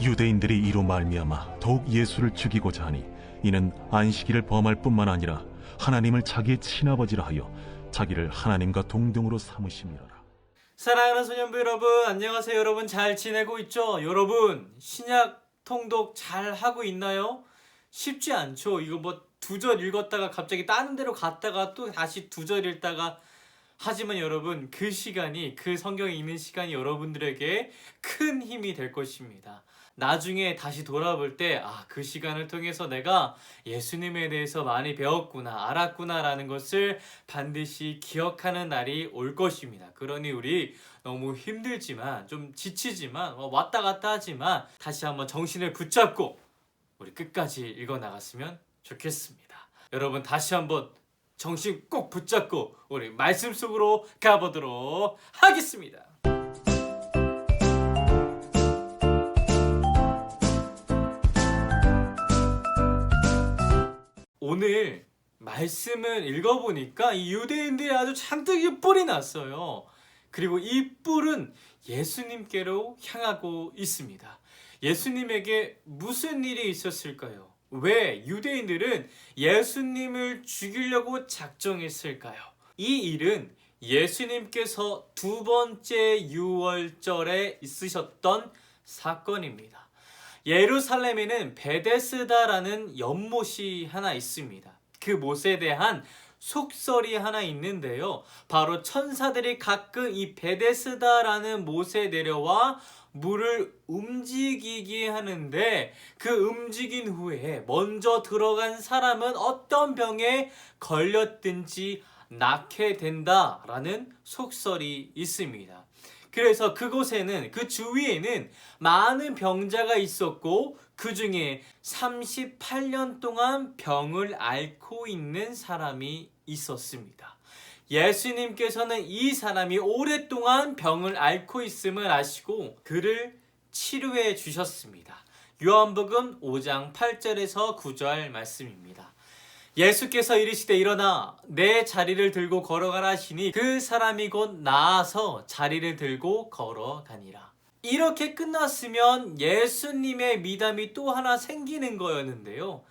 유대인들이 이로 말미암아 더욱 예수를 죽이고자 하니 이는 안식일을 범할 뿐만 아니라 하나님을 자기의 친아버지라 하여 자기를 하나님과 동등으로 삼으심이로라. 사랑하는 소년부 여러분, 안녕하세요. 여러분 잘 지내고 있죠? 여러분 신약 통독 잘 하고 있나요? 쉽지 않죠. 이거 뭐 두 절 읽었다가 갑자기 다른 데로 갔다가 또 다시 두 절 읽다가, 하지만 여러분 그 시간이, 그 성경에 있는 시간이 여러분들에게 큰 힘이 될 것입니다. 나중에 다시 돌아볼 때 그 시간을 통해서 내가 예수님에 대해서 많이 배웠구나, 알았구나 라는 것을 반드시 기억하는 날이 올 것입니다. 그러니 우리 너무 힘들지만, 좀 지치지만, 왔다 갔다 하지만 다시 한번 정신을 붙잡고 우리 끝까지 읽어나갔으면 좋겠습니다. 여러분 다시 한번 정신 꼭 붙잡고 우리 말씀 속으로 가보도록 하겠습니다. 오늘 말씀을 읽어보니까 이 유대인들이 아주 잔뜩 뿔이 났어요. 그리고 이 뿔은 예수님께로 향하고 있습니다. 예수님에게 무슨 일이 있었을까요? 왜 유대인들은 예수님을 죽이려고 작정했을까요? 이 일은 예수님께서 두 번째 유월절에 있으셨던 사건입니다. 예루살렘에는 베데스다라는 연못이 하나 있습니다. 그 못에 대한 속설이 하나 있는데요. 바로 천사들이 가끔 이 베데스다라는 못에 내려와 물을 움직이게 하는데, 그 움직인 후에 먼저 들어간 사람은 어떤 병에 걸렸든지 낫게 된다라는 속설이 있습니다. 그래서 그곳에는, 그 주위에는 많은 병자가 있었고 그 중에 38년 동안 병을 앓고 있는 사람이 있었습니다. 예수님께서는 이 사람이 오랫동안 병을 앓고 있음을 아시고 그를 치료해 주셨습니다. 요한복음 5장 8절에서 9절 말씀입니다. 예수께서 이르시되 일어나 내 자리를 들고 걸어가라 하시니 그 사람이 곧 나아서 자리를 들고 걸어다니라. 이렇게 끝났으면 예수님의 미담이 또 하나 생기는 거였는데요.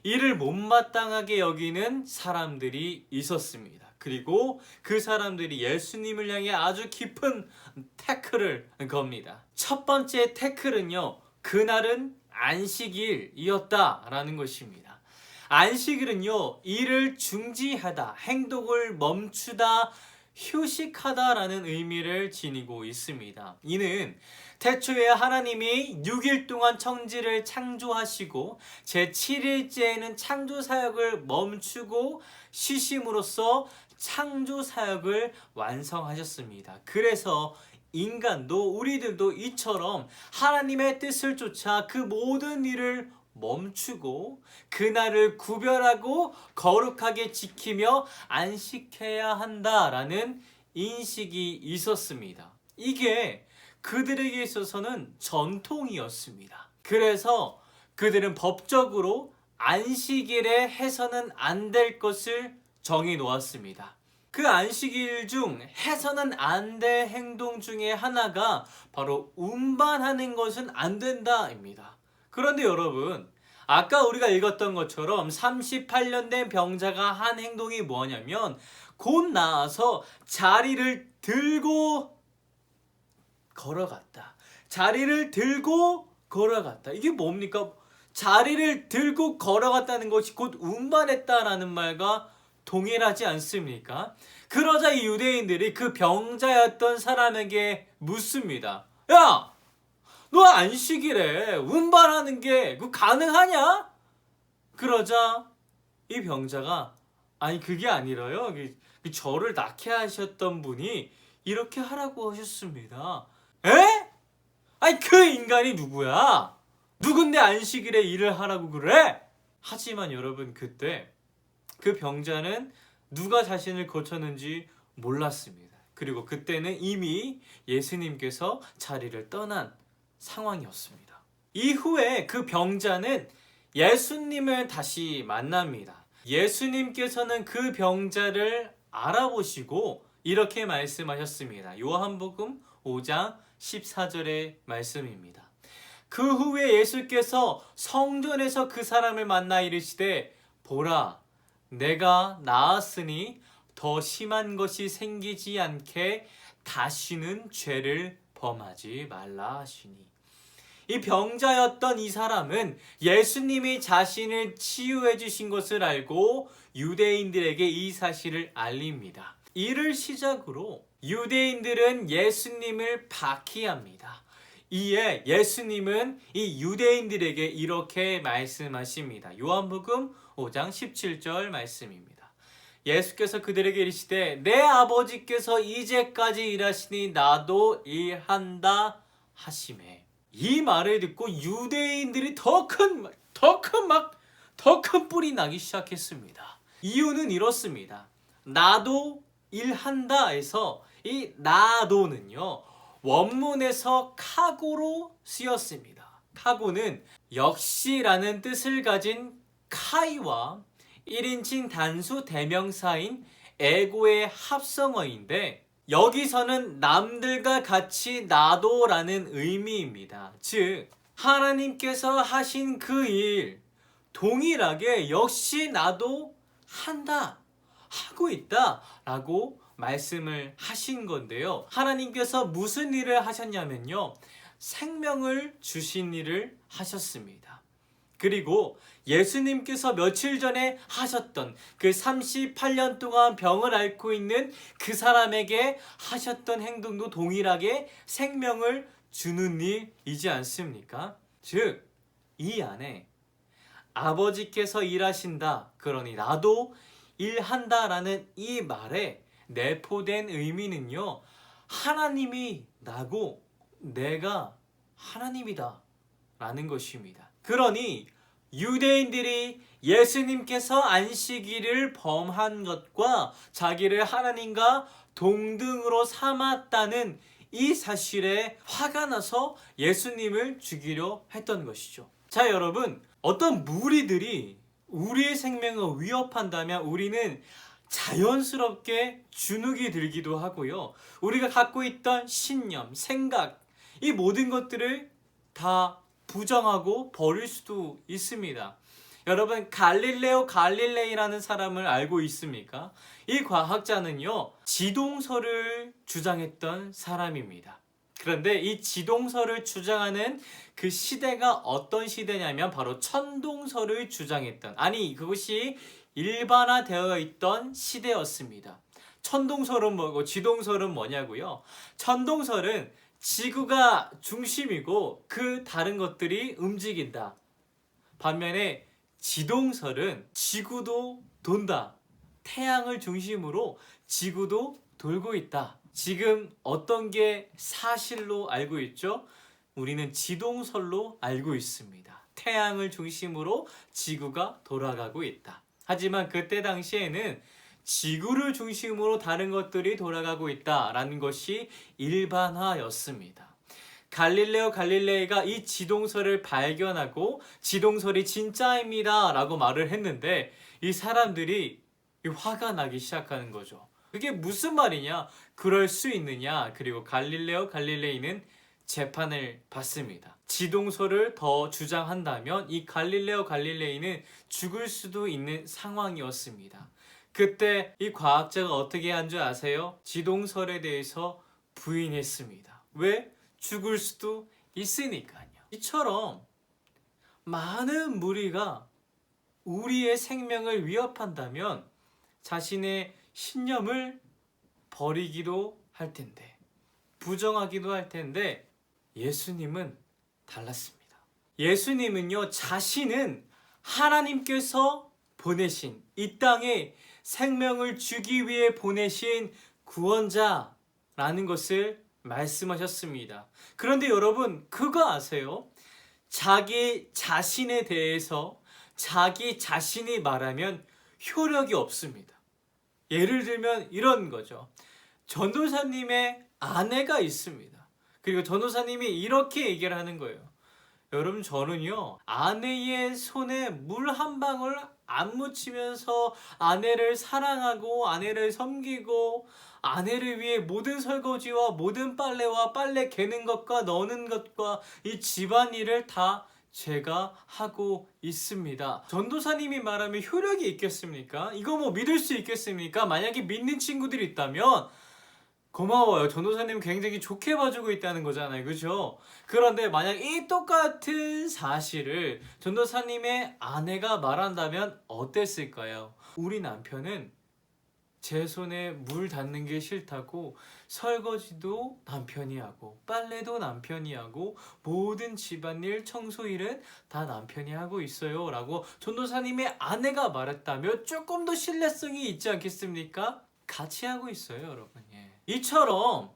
이를 못마땅하게 여기는 사람들이 있었습니다. 그리고 그 사람들이 예수님을 향해 아주 깊은 태클을 겁니다. 첫 번째 태클은요, 그날은 안식일이었다라는 것입니다. 안식일은요, 일을 중지하다, 행동을 멈추다, 휴식하다라는 의미를 지니고 있습니다. 이는 태초에 하나님이 6일 동안 천지를 창조하시고 제7일째에는 창조 사역을 멈추고 쉬심으로써 창조 사역을 완성하셨습니다. 그래서 인간도, 우리들도 이처럼 하나님의 뜻을 쫓아 그 모든 일을 멈추고 그날을 구별하고 거룩하게 지키며 안식해야 한다라는 인식이 있었습니다. 이게 그들에게 있어서는 전통이었습니다. 그래서 그들은 법적으로 안식일에 해서는 안 될 것을 정해 놓았습니다. 그 안식일 중 해서는 안 될 행동 중에 하나가 바로 운반하는 것은 안 된다입니다. 그런데 여러분, 아까 우리가 읽었던 것처럼 38년 된 병자가 한 행동이 뭐냐면 곧 나와서 자리를 들고 걸어갔다. 자리를 들고 걸어갔다. 이게 뭡니까? 자리를 들고 걸어갔다는 것이 곧 운반했다라는 말과 동일하지 않습니까? 그러자 이 유대인들이 그 병자였던 사람에게 묻습니다. 야! 너 안식일에 운반하는 게 가능하냐? 그러자 이 병자가 아니 그게 아니라요. 저를 낳게 하셨던 분이 이렇게 하라고 하셨습니다. 에? 아니 그 인간이 누구야? 누군데 안식일에 일을 하라고 그래? 하지만 여러분 그때 그 병자는 누가 자신을 고쳤는지 몰랐습니다. 그리고 그때는 이미 예수님께서 자리를 떠난 상황이었습니다. 이후에 그 병자는 예수님을 다시 만납니다. 예수님께서는 그 병자를 알아보시고 이렇게 말씀하셨습니다. 요한복음 5장 14절의 말씀입니다. 그 후에 예수께서 성전에서 그 사람을 만나 이르시되 보라 내가 나았으니 더 심한 것이 생기지 않게 다시는 죄를 범하지 말라 하시니. 이 병자였던 이 사람은 예수님이 자신을 치유해 주신 것을 알고 유대인들에게 이 사실을 알립니다. 이를 시작으로 유대인들은 예수님을 박해합니다. 이에 예수님은 이 유대인들에게 이렇게 말씀하십니다. 요한복음 5장 17절 말씀입니다. 예수께서 그들에게 이르시되 내 아버지께서 이제까지 일하시니 나도 일한다 하시매. 이 말을 듣고 유대인들이 더 큰 뿔이 나기 시작했습니다. 이유는 이렇습니다. 나도 일한다 해서 이 나도는요 원문에서 카고로 쓰였습니다. 카고는 역시라는 뜻을 가진 카이와 1인칭 단수 대명사인 에고의 합성어인데 여기서는 남들과 같이 나도라는 의미입니다. 즉 하나님께서 하신 그 일 동일하게 역시 나도 한다, 하고 있다 라고 말씀을 하신 건데요. 하나님께서 무슨 일을 하셨냐면요. 생명을 주신 일을 하셨습니다. 그리고 예수님께서 며칠 전에 하셨던 그 38년 동안 병을 앓고 있는 그 사람에게 하셨던 행동도 동일하게 생명을 주는 일이지 않습니까? 즉, 이 안에 아버지께서 일하신다, 그러니 나도 일한다라는 이 말에 내포된 의미는요. 하나님이 나고 내가 하나님이다 라는 것입니다. 그러니 유대인들이 예수님께서 안식일을 범한 것과 자기를 하나님과 동등으로 삼았다는 이 사실에 화가 나서 예수님을 죽이려 했던 것이죠. 자, 여러분, 어떤 무리들이 우리의 생명을 위협한다면 우리는 자연스럽게 주눅이 들기도 하고요. 우리가 갖고 있던 신념, 생각, 이 모든 것들을 다 부정하고 버릴 수도 있습니다. 여러분, 갈릴레오 갈릴레이라는 사람을 알고 있습니까? 이 과학자는요, 지동설을 주장했던 사람입니다. 그런데 이 지동설을 주장하는 그 시대가 어떤 시대냐면 바로 천동설을 주장했던, 아니 그것이 일반화되어 있던 시대였습니다. 천동설은 뭐고 지동설은 뭐냐고요? 천동설은 지구가 중심이고 그 다른 것들이 움직인다. 반면에 지동설은 지구도 돈다. 태양을 중심으로 지구도 돌고 있다. 지금 어떤 게 사실로 알고 있죠? 우리는 지동설로 알고 있습니다. 태양을 중심으로 지구가 돌아가고 있다. 하지만 그때 당시에는 지구를 중심으로 다른 것들이 돌아가고 있다라는 것이 일반화였습니다. 갈릴레오 갈릴레이가 이 지동설을 발견하고 지동설이 진짜입니다 라고 말을 했는데 이 사람들이 화가 나기 시작하는 거죠. 그게 무슨 말이냐? 그럴 수 있느냐? 그리고 갈릴레오 갈릴레이는 재판을 받습니다. 지동설을 더 주장한다면 이 갈릴레오 갈릴레이는 죽을 수도 있는 상황이었습니다. 그때 이 과학자가 어떻게 한 줄 아세요? 지동설에 대해서 부인했습니다. 왜? 죽을 수도 있으니까요. 이처럼 많은 무리가 우리의 생명을 위협한다면 자신의 신념을 버리기도 할 텐데, 부정하기도 할 텐데, 예수님은 달랐습니다. 예수님은요, 자신은 하나님께서 보내신, 이 땅에 생명을 주기 위해 보내신 구원자라는 것을 말씀하셨습니다. 그런데 여러분, 그거 아세요? 자기 자신에 대해서 자기 자신이 말하면 효력이 없습니다. 예를 들면 이런 거죠. 전도사님의 아내가 있습니다. 그리고 전도사님이 이렇게 얘기를 하는 거예요. 여러분, 저는요, 아내의 손에 물 한 방울 안 묻히면서 아내를 사랑하고 아내를 섬기고 아내를 위해 모든 설거지와 모든 빨래와 빨래 개는 것과 넣는 것과 이 집안일을 다 제가 하고 있습니다. 전도사님이 말하면 효력이 있겠습니까? 이거 뭐 믿을 수 있겠습니까? 만약에 믿는 친구들이 있다면 고마워요. 전도사님 굉장히 좋게 봐주고 있다는 거잖아요. 그죠? 그런데 만약 이 똑같은 사실을 전도사님의 아내가 말한다면 어땠을까요? 우리 남편은 제 손에 물 닿는 게 싫다고 설거지도 남편이 하고 빨래도 남편이 하고 모든 집안일 청소일은 다 남편이 하고 있어요 라고 전도사님의 아내가 말했다면 조금 더 신뢰성이 있지 않겠습니까? 같이 하고 있어요, 여러분. 이처럼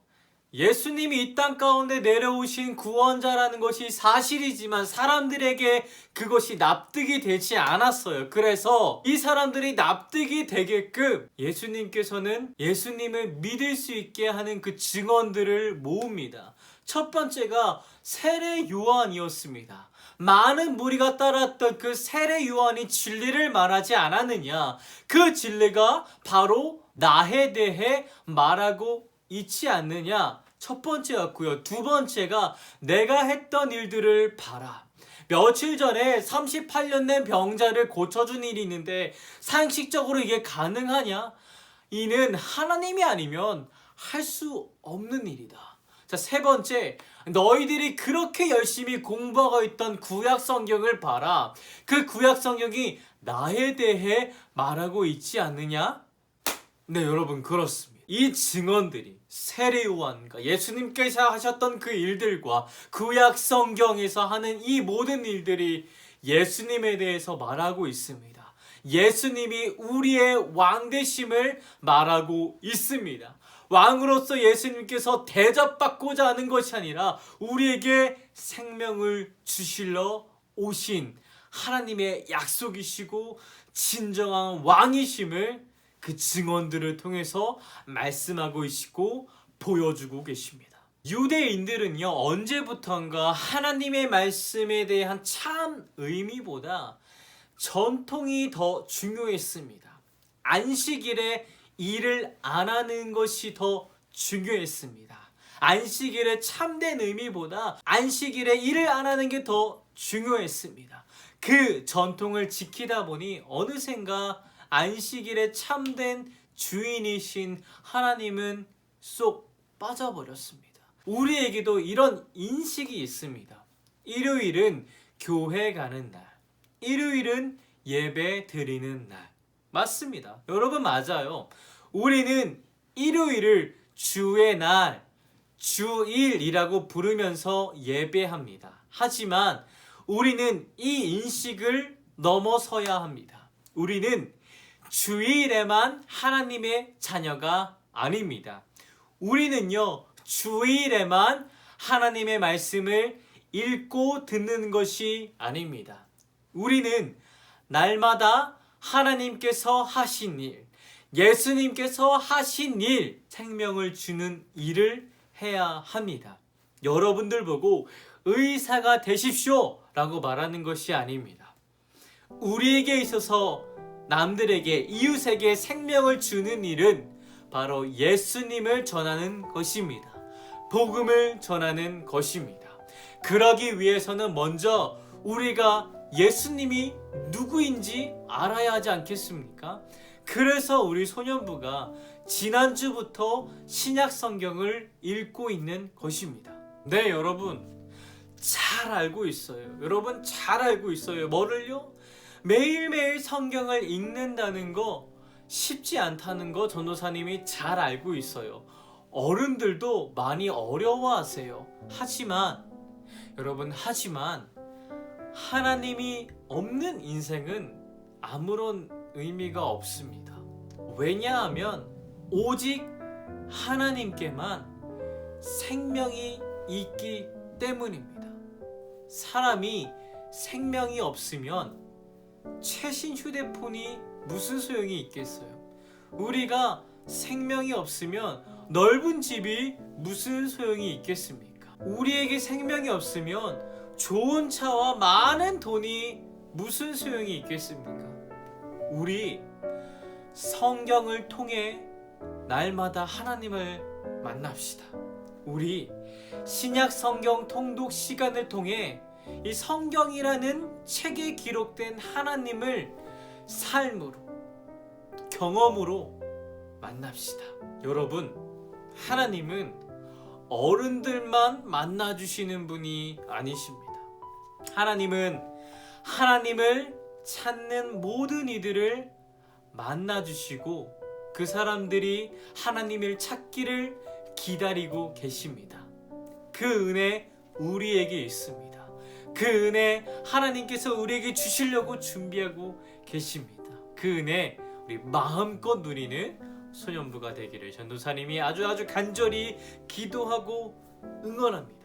예수님이 이 땅 가운데 내려오신 구원자라는 것이 사실이지만 사람들에게 그것이 납득이 되지 않았어요. 그래서 이 사람들이 납득이 되게끔 예수님께서는 예수님을 믿을 수 있게 하는 그 증언들을 모읍니다. 첫 번째가 세례 요한이었습니다. 많은 무리가 따랐던 그 세례 요한이 진리를 말하지 않았느냐? 그 진리가 바로 나에 대해 말하고 있지 않느냐? 첫 번째였고요. 두 번째가 내가 했던 일들을 봐라. 며칠 전에 38년 된 병자를 고쳐준 일이 있는데 상식적으로 이게 가능하냐? 이는 하나님이 아니면 할 수 없는 일이다. 자, 세 번째, 너희들이 그렇게 열심히 공부하고 있던 구약 성경을 봐라. 그 구약 성경이 나에 대해 말하고 있지 않느냐? 네, 여러분, 그렇습니다. 이 증언들이 세례 요한과 예수님께서 하셨던 그 일들과 구약 성경에서 하는 이 모든 일들이 예수님에 대해서 말하고 있습니다. 예수님이 우리의 왕 되심을 말하고 있습니다. 왕으로서 예수님께서 대접받고자 하는 것이 아니라 우리에게 생명을 주실러 오신 하나님의 약속이시고 진정한 왕이심을 그 증언들을 통해서 말씀하고 계시고 보여주고 계십니다. 유대인들은요, 언제부턴가 하나님의 말씀에 대한 참 의미보다 전통이 더 중요했습니다. 안식일에 일을 안 하는 것이 더 중요했습니다. 안식일의 참된 의미보다 안식일에 일을 안 하는 게 더 중요했습니다. 그 전통을 지키다 보니 어느샌가 안식일의 참된 주인이신 하나님은 쏙 빠져버렸습니다. 우리에게도 이런 인식이 있습니다. 일요일은 교회 가는 날, 일요일은 예배 드리는 날. 맞습니다. 여러분, 맞아요. 우리는 일요일을 주의 날, 주일이라고 부르면서 예배합니다. 하지만 우리는 이 인식을 넘어서야 합니다. 우리는 주일에만 하나님의 자녀가 아닙니다. 우리는요, 주일에만 하나님의 말씀을 읽고 듣는 것이 아닙니다. 우리는 날마다 하나님께서 하신 일, 예수님께서 하신 일, 생명을 주는 일을 해야 합니다. 여러분들 보고 의사가 되십시오 라고 말하는 것이 아닙니다. 우리에게 있어서 남들에게, 이웃에게 생명을 주는 일은 바로 예수님을 전하는 것입니다. 복음을 전하는 것입니다. 그러기 위해서는 먼저 우리가 예수님이 누구인지 알아야 하지 않겠습니까? 그래서 우리 소년부가 지난주부터 신약 성경을 읽고 있는 것입니다. 네, 여러분 잘 알고 있어요. 여러분 잘 알고 있어요. 뭐를요? 매일매일 성경을 읽는다는 거 쉽지 않다는 거 전도사님이 잘 알고 있어요. 어른들도 많이 어려워하세요. 하지만 여러분, 하나님이 없는 인생은 아무런 의미가 없습니다. 왜냐하면 오직 하나님께만 생명이 있기 때문입니다. 사람이 생명이 없으면 최신 휴대폰이 무슨 소용이 있겠어요? 우리가 생명이 없으면 넓은 집이 무슨 소용이 있겠습니까? 우리에게 생명이 없으면 좋은 차와 많은 돈이 무슨 소용이 있겠습니까? 우리 성경을 통해 날마다 하나님을 만납시다. 우리 신약 성경 통독 시간을 통해 이 성경이라는 책에 기록된 하나님을 삶으로, 경험으로 만납시다. 여러분, 하나님은 어른들만 만나주시는 분이 아니십니다. 하나님은 하나님을 찾는 모든 이들을 만나주시고 그 사람들이 하나님을 찾기를 기다리고 계십니다. 그 은혜 우리에게 있습니다. 그 은혜 하나님께서 우리에게 주시려고 준비하고 계십니다. 그 은혜 우리 마음껏 누리는 소년부가 되기를 전도사님이 아주 간절히 기도하고 응원합니다.